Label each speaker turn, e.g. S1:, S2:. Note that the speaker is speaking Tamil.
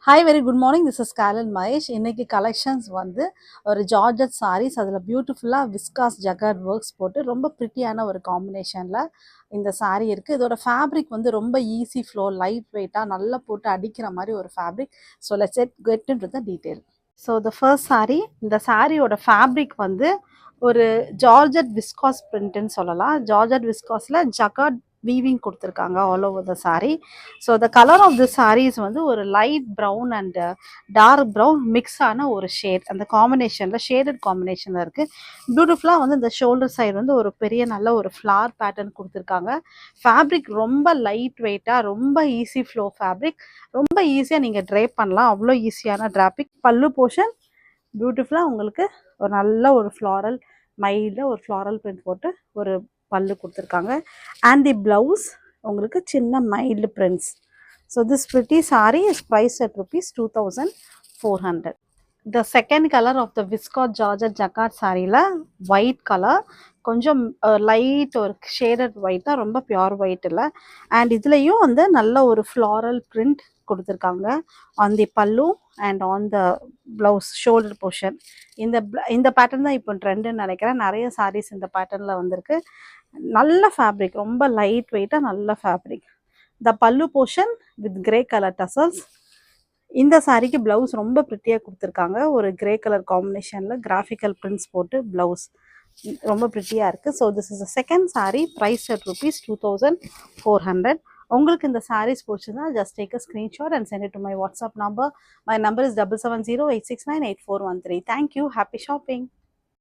S1: Hi very good morning. This is gallon Mahesh. இன்னைக்கு கலெக்ஷன்ஸ் வந்து ஒரு ஜார்ஜட் சாரீஸ், அதில் பியூட்டிஃபுல்லாக விஸ்காஸ் ஜக்கார்ட் ஒர்க்ஸ் போட்டு ரொம்ப ப்ரிட்டியான ஒரு காம்பினேஷனில் இந்த saree இருக்குது. இதோட ஃபேப்ரிக் வந்து ரொம்ப ஈஸி ஃப்ளோ, லைட் வெயிட்டாக நல்லா போட்டு அடிக்கிற மாதிரி ஒரு fabric. So let's get into the detail. So the first saree, இந்த சாரியோட ஃபேப்ரிக் வந்து ஒரு ஜார்ஜட் விஸ்காஸ் பிரிண்ட்னு சொல்லலாம். ஜார்ஜட் விஸ்காஸில் ஜக்கார்ட் வீவிங் கொடுத்துருக்காங்க all over the saree. So the colour of the sarees வந்து ஒரு light brown and dark brown mix ஆன ஒரு ஷேட். அந்த காம்பினேஷனில் ஷேடட் காம்பினேஷனில் இருக்குது. பியூட்டிஃபுல்லாக வந்து இந்த ஷோல்டர் சைடு வந்து ஒரு பெரிய நல்ல ஒரு ஃப்ளார் பேட்டர்ன் கொடுத்துருக்காங்க. ஃபேப்ரிக் ரொம்ப லைட் வெயிட்டாக, ரொம்ப ஈஸி ஃப்ளோ ஃபேப்ரிக். ரொம்ப ஈஸியாக நீங்கள் ட்ரை பண்ணலாம், அவ்வளோ ஈஸியான டிராப்பிக். பல்லு போர்ஷன் பியூட்டிஃபுல்லாக உங்களுக்கு ஒரு நல்ல ஒரு ஃப்ளாரல், மைல்டாக ஒரு ஃப்ளாரல் பிரிண்ட் போட்டு ஒரு பல்லு கொடுத்துருக்காங்க. அண்ட் தி ப்ளவுஸ் உங்களுக்கு சின்ன mild prints. So this pretty saree is priced at ₹2,400. The second color of the viscose georgette jacquard சாரியில் ஒயிட் கலர், கொஞ்சம் லைட் ஒரு ஷேடட் ஒயிட்டாக, ரொம்ப பியோர் ஒயிட் இல்லை. அண்ட் இதுலேயும் வந்து நல்ல ஒரு ஃப்ளாரல் பிரிண்ட் கொடுத்துருக்காங்க ஆன் தி பல்லு and on the blouse shoulder portion. இந்த பேட்டர்ன் தான் இப்போ ட்ரெண்டுன்னு நினைக்கிறேன். நிறைய சாரீஸ் இந்த பேட்டர்னில் வந்திருக்கு. நல்ல ஃபேப்ரிக், ரொம்ப லைட் வெயிட்டாக நல்ல fabric. The pallu portion with grey colour tassels. இந்த சாரிக்கு ப்ளவுஸ் ரொம்ப ப்ரிட்டியாக கொடுத்துருக்காங்க. ஒரு கிரே கலர் காம்பினேஷனில் கிராஃபிக்கல் பிரிண்ட்ஸ் போட்டு ப்ளவுஸ் ரொம்ப ப்ரிட்டியாக இருக்குது. So this is the second saree, price at ₹2,400. உங்களுக்கு இந்த சாரீஸ் பிடிச்சதுன்னா just take a screenshot and send it to my WhatsApp number. My number is 7708698413. Thank you. Happy shopping.